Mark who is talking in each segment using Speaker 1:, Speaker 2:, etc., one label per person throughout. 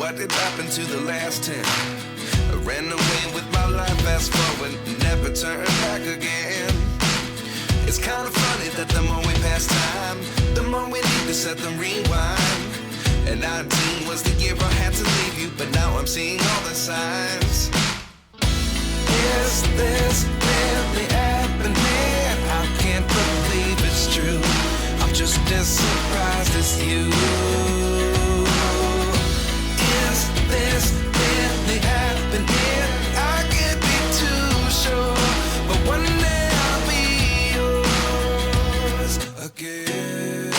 Speaker 1: What did happen to the last 10? I ran away with my life, fast forward, never turn back again. It's kind of funny that the more we pass time, the more we need to set them rewind. And 19 was the year I had to leave you, but now I'm seeing all the signs. Is this really happening? I can't believe it's true. I'm just as surprised as you. Is this really happening? I can't be too sure, but one day I'll be yours again.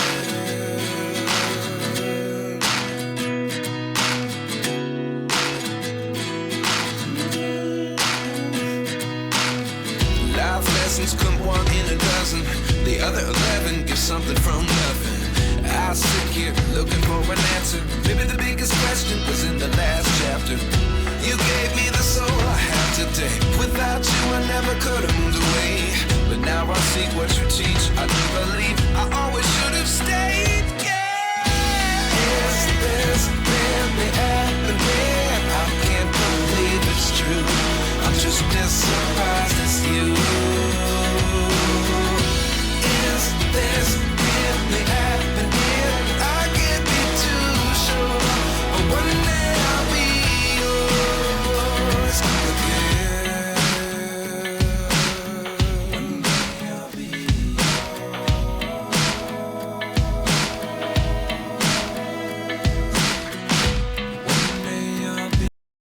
Speaker 1: Life lessons come one in a dozen. The other 11 give something from nothing. I sit here looking for an answer. Maybe the biggest question was in the last chapter. You gave me the soul I have today. Without you I never could have moved away. But now I see what you teach. I do believe I always should have stayed. Yeah. Is this